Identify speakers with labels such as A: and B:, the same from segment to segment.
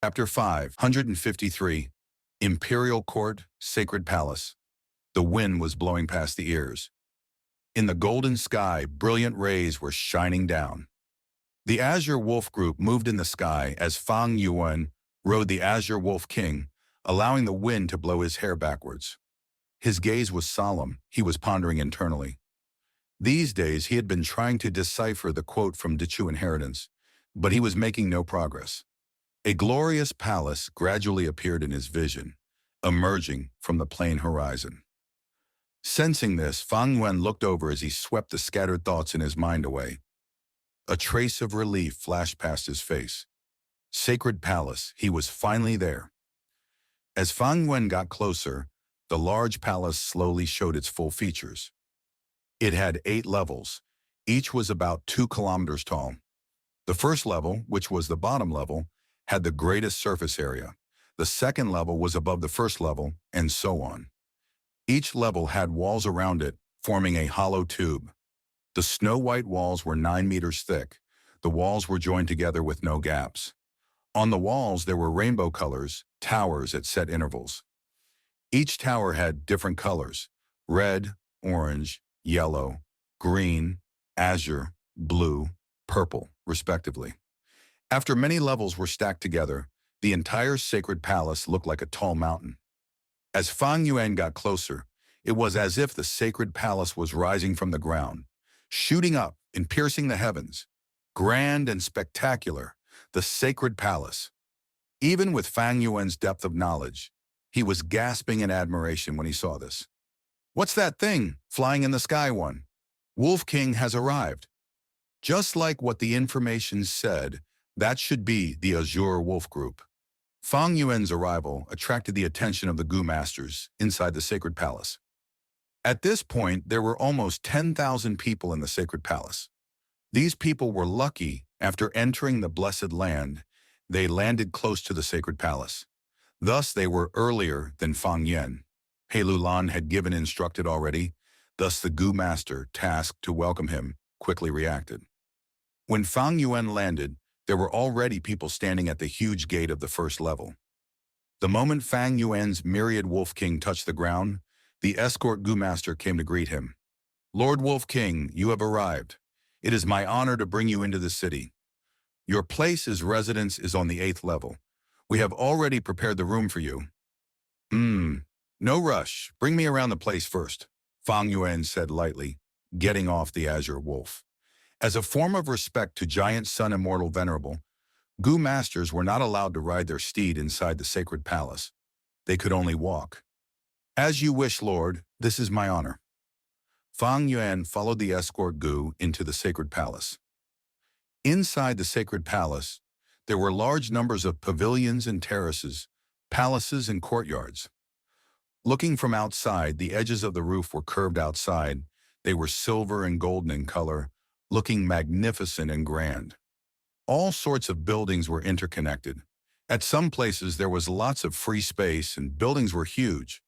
A: Chapter 553. Imperial Court, Sacred Palace. The wind was blowing past the ears. In the golden sky, brilliant rays were shining down. The Azure Wolf group moved in the sky as Fang Yuan rode the Azure Wolf King, allowing the wind to blow his hair backwards. His gaze was solemn. He was pondering internally. These days, he had been trying to decipher the quote from Dichu Inheritance, but he was making no progress. A glorious palace gradually appeared in his vision, emerging from the plain horizon. Sensing this, Fang Yuan looked over as he swept the scattered thoughts in his mind away. A trace of relief flashed past his face. Sacred Palace, he was finally there. As Fang Yuan got closer, the large palace slowly showed its full features. It had 8 levels. Each was about 2 kilometers tall. The first level, which was the bottom level, had the greatest surface area. The second level was above the first level, and so on. Each level had walls around it, forming a hollow tube. The snow-white walls were 9 meters thick. The walls were joined together with no gaps. On the walls there were rainbow colors, towers at set intervals. Each tower had different colors: red, orange, yellow, green, azure, blue, purple, respectively. After many levels were stacked together, the entire sacred palace looked like a tall mountain. As Fang Yuan got closer, it was as if the sacred palace was rising from the ground, shooting up and piercing the heavens. Grand and spectacular, the sacred palace. Even with Fang Yuan's depth of knowledge, he was gasping in admiration when he saw this. "What's that thing flying in the sky, one? Wolf King has arrived." Just like what the information said, that should be the Azure Wolf Group. Fang Yuan's arrival attracted the attention of the Gu Masters inside the sacred palace. At this point, there were almost 10,000 people in the sacred palace. These people were lucky. After entering the blessed land, they landed close to the sacred palace. Thus, they were earlier than Fang Yuan. He Lulan had given instructed already, thus the Gu Master, tasked to welcome him, quickly reacted. When Fang Yuan landed, there were already people standing at the huge gate of the first level. The moment Fang Yuan's myriad Wolf King touched the ground, the escort Gu Master came to greet him. "Lord Wolf King, you have arrived. It is my honor to bring you into the city. Your place as residence is on the 8th level. We have already prepared the room for you." No rush. Bring me around the place first," Fang Yuan said lightly, getting off the Azure Wolf. As a form of respect to Giant Sun Immortal Venerable, Gu Masters were not allowed to ride their steed inside the sacred palace. They could only walk. "As you wish, Lord. This is my honor." Fang Yuan followed the escort Gu into the sacred palace. Inside the sacred palace, there were large numbers of pavilions and terraces, palaces and courtyards. Looking from outside, the edges of the roof were curved outside. They were silver and golden in color, looking magnificent and grand. All sorts of buildings were interconnected. At some places there was lots of free space and buildings were huge.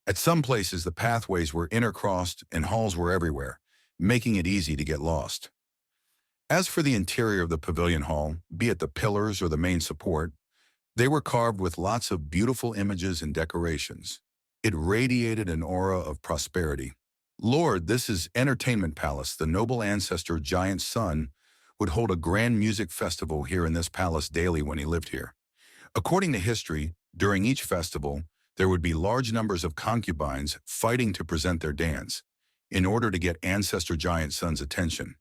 A: At some places the pathways were intercrossed and halls were everywhere, making it easy to get lost. As for the interior of the pavilion hall, be it the pillars or the main support, they were carved with lots of beautiful images and decorations. It radiated an aura of prosperity. "Lord, this is Entertainment Palace. The noble ancestor Giant Sun would hold a grand music festival here in this palace daily when he lived here. According to history, during each festival, there would be large numbers of concubines fighting to present their dance in order to get Ancestor Giant Sun's attention.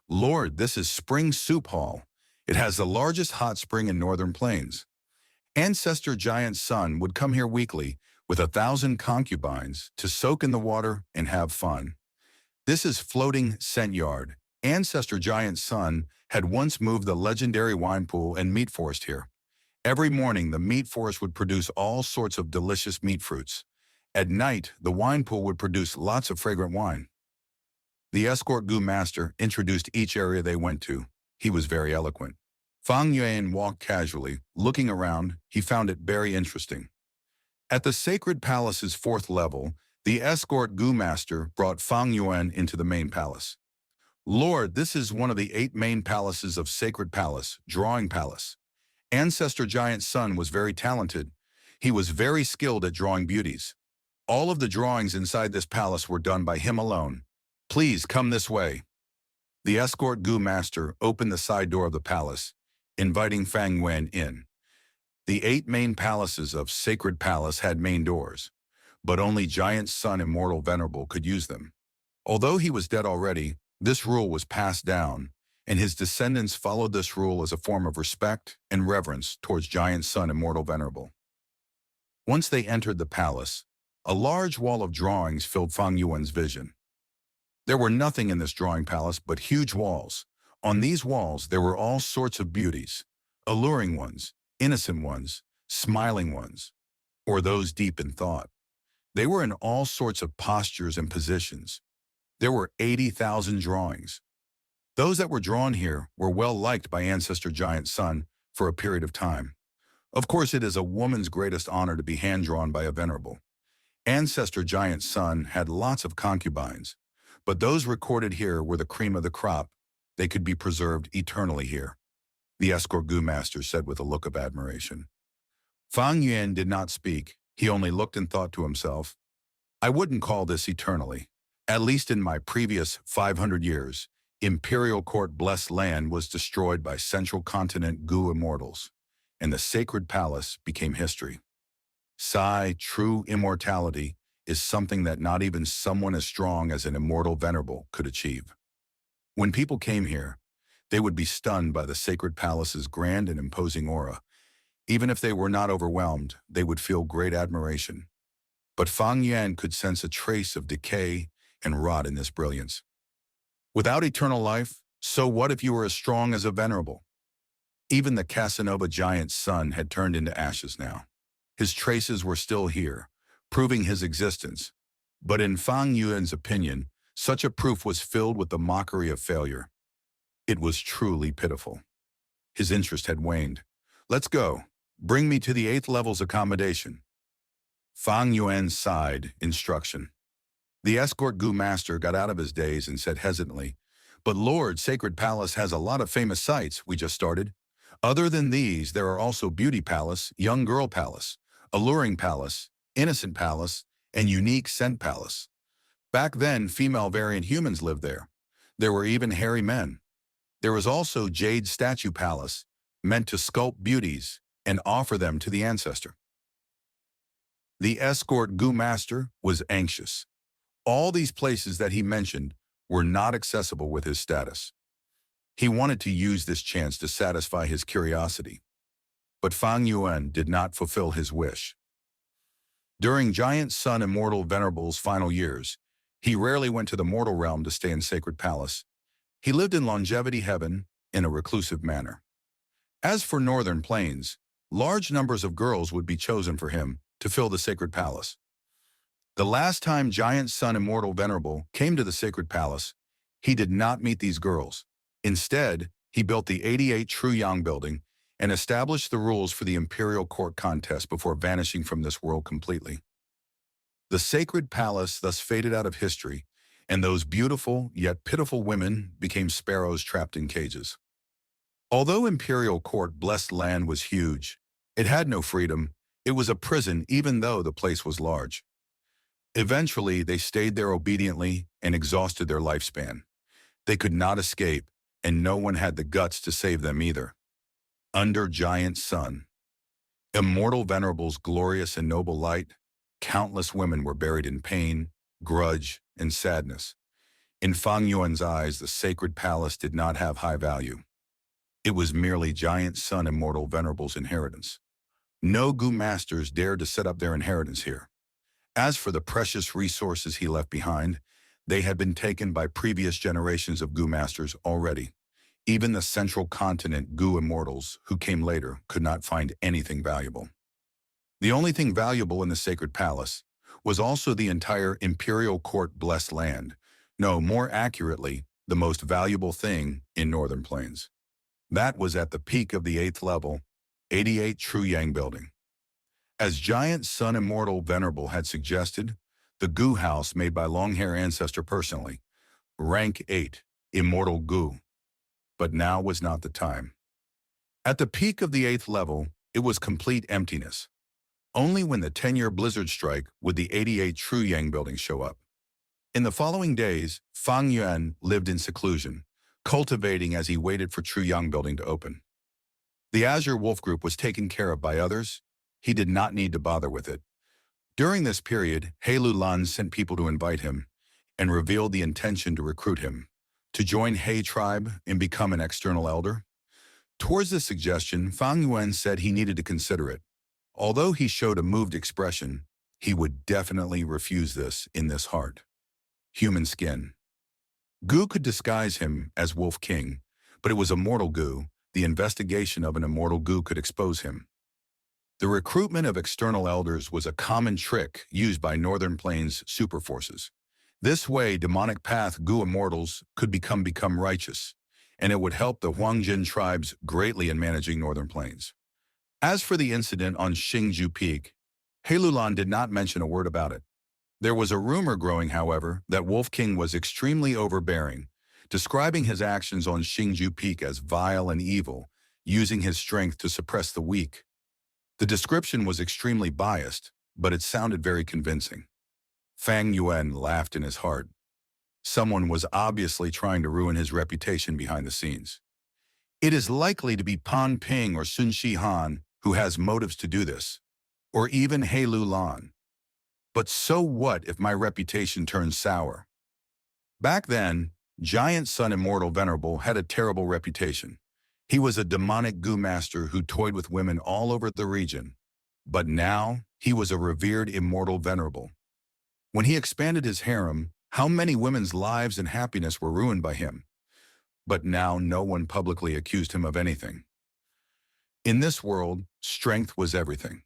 A: Lord, this is Spring Soup Hall. It has the largest hot spring in Northern Plains. Ancestor Giant Sun would come here weekly with 1,000 concubines to soak in the water and have fun. This is Floating Scent Yard. Ancestor Giant Sun had once moved the legendary wine pool and meat forest here. Every morning, the meat forest would produce all sorts of delicious meat fruits. At night, the wine pool would produce lots of fragrant wine." The escort Gu Master introduced each area they went to. He was very eloquent. Fang Yuan walked casually. Looking around, he found it very interesting. At the sacred palace's 4th level, the escort Gu Master brought Fang Yuan into the main palace. "Lord, this is one of the 8 main palaces of Sacred Palace, Drawing Palace. Ancestor Giant's son was very talented. He was very skilled at drawing beauties. All of the drawings inside this palace were done by him alone. Please come this way. The escort Gu master opened the side door of the palace, inviting Fang Yuan in. The 8 main palaces of Sacred Palace had main doors, but only Giant's son Immortal Venerable could use them. Although he was dead already, this rule was passed down, and his descendants followed this rule as a form of respect and reverence towards Giant's son Immortal Venerable. Once they entered the palace, a large wall of drawings filled Fang Yuan's vision. There were nothing in this drawing palace but huge walls. On these walls there were all sorts of beauties, alluring ones, innocent ones, smiling ones, or those deep in thought. They were in all sorts of postures and positions. There were 80,000 drawings. Those that were drawn here were well liked by Ancestor Giant's son for a period of time. Of course, it is a woman's greatest honor to be hand-drawn by a venerable. Ancestor Giant's son had lots of concubines, but those recorded here were the cream of the crop. They could be preserved eternally here, the escort Gu master said with a look of admiration. Fang Yuan did not speak. He only looked and thought to himself, I wouldn't call this eternally. At least in my previous 500 years, Imperial Court Blessed Land was destroyed by Central Continent Gu immortals, and the Sacred Palace became history. True immortality is something that not even someone as strong as an immortal venerable could achieve. When people came here, they would be stunned by the Sacred Palace's grand and imposing aura. Even if they were not overwhelmed, they would feel great admiration. But Fang Yuan could sense a trace of decay and rot in this brilliance. Without eternal life, so what if you were as strong as a venerable? Even the Casanova giant's son had turned into ashes now. His traces were still here, proving his existence. But in Fang Yuan's opinion, such a proof was filled with the mockery of failure. It was truly pitiful. His interest had waned. Let's go. Bring me to the 8th level's accommodation. Fang Yuan sighed, instruction. The escort Gu master got out of his daze and said hesitantly, But Lord, Sacred Palace has a lot of famous sites we just started. Other than these, there are also Beauty Palace, Young Girl Palace, Alluring Palace, Innocent Palace, and Unique Scent Palace. Back then, female variant humans lived there. There were even hairy men. There was also Jade Statue Palace, meant to sculpt beauties and offer them to the ancestor. The escort Gu master was anxious. All these places that he mentioned were not accessible with his status. He wanted to use this chance to satisfy his curiosity. But Fang Yuan did not fulfill his wish. During Giant Son Immortal Venerable's final years, he rarely went to the mortal realm to stay in Sacred Palace. He lived in longevity heaven in a reclusive manner. As for Northern Plains, large numbers of girls would be chosen for him to fill the Sacred Palace. The last time Giant Son Immortal Venerable came to the Sacred Palace, he did not meet these girls. Instead, he built the 88 True Yang building and established the rules for the Imperial Court contest before vanishing from this world completely. The Sacred Palace thus faded out of history, and those beautiful yet pitiful women became sparrows trapped in cages. Although Imperial Court Blessed Land was huge, it had no freedom. It was a prison even though the place was large. Eventually, they stayed there obediently and exhausted their lifespan. They could not escape, and no one had the guts to save them either. Under Giant Sun, Immortal Venerable's glorious and noble light, countless women were buried in pain, grudge, and sadness. In Fang Yuan's eyes, the Sacred Palace did not have high value. It was merely Giant Sun Immortal Venerable's inheritance. No Gu masters dared to set up their inheritance here. As for the precious resources he left behind, they had been taken by previous generations of Gu masters already. Even the Central Continent Gu immortals who came later could not find anything valuable. The only thing valuable in the Sacred Palace was also the entire Imperial Court Blessed Land. No, more accurately, the most valuable thing in Northern Plains. That was at the peak of the 8th level, 88 True Yang building. As Giant Sun Immortal Venerable had suggested, the Gu house made by Longhair Ancestor personally, rank 8, Immortal Gu. But now was not the time. At the peak of the 8th level, it was complete emptiness. Only when the 10-year blizzard strike would the 88 True Yang building show up. In the following days, Fang Yuan lived in seclusion, cultivating as he waited for True Yang building to open. The Azure Wolf Group was taken care of by others. He did not need to bother with it. During this period, He Lulan sent people to invite him and revealed the intention to recruit him to join He tribe and become an external elder. Towards this suggestion, Fang Yuan said he needed to consider it. Although he showed a moved expression, he would definitely refuse this in this heart. Human skin. Gu could disguise him as Wolf King, but it was a mortal Gu. The investigation of an immortal Gu could expose him. The recruitment of external elders was a common trick used by Northern Plains superforces. This way, demonic path Gu immortals could become righteous, and it would help the Huangjin tribes greatly in managing Northern Plains. As for the incident on Xingju Peak, He Lulan did not mention a word about it. There was a rumor growing, however, that Wolf King was extremely overbearing, describing his actions on Xingju Peak as vile and evil, using his strength to suppress the weak. The description was extremely biased, but it sounded very convincing. Fang Yuan laughed in his heart. Someone was obviously trying to ruin his reputation behind the scenes. It is likely to be Pan Ping or Sun Shihan who has motives to do this, or even He Lulan. But so what if my reputation turns sour? Back then, Giant Sun Immortal Venerable had a terrible reputation. He was a demonic Gu master who toyed with women all over the region. But now, he was a revered Immortal Venerable. When he expanded his harem, how many women's lives and happiness were ruined by him? But now no one publicly accused him of anything. In this world, strength was everything.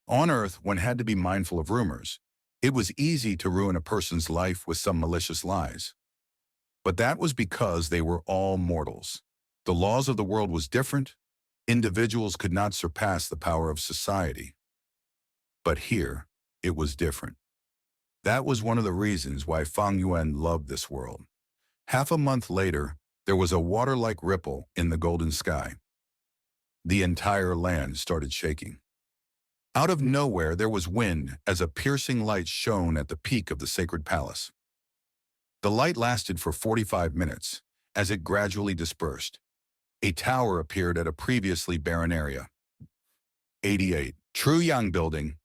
A: On Earth, one had to be mindful of rumors. It was easy to ruin a person's life with some malicious lies. But that was because they were all mortals. The laws of the world was different. Individuals could not surpass the power of society. But here, it was different. That was one of the reasons why Fang Yuan loved this world. Half a month later, there was a water-like ripple in the golden sky. The entire land started shaking. Out of nowhere, there was wind as a piercing light shone at the peak of the sacred palace. The light lasted for 45 minutes. As it gradually dispersed, a tower appeared at a previously barren area. 88. True Yang Building,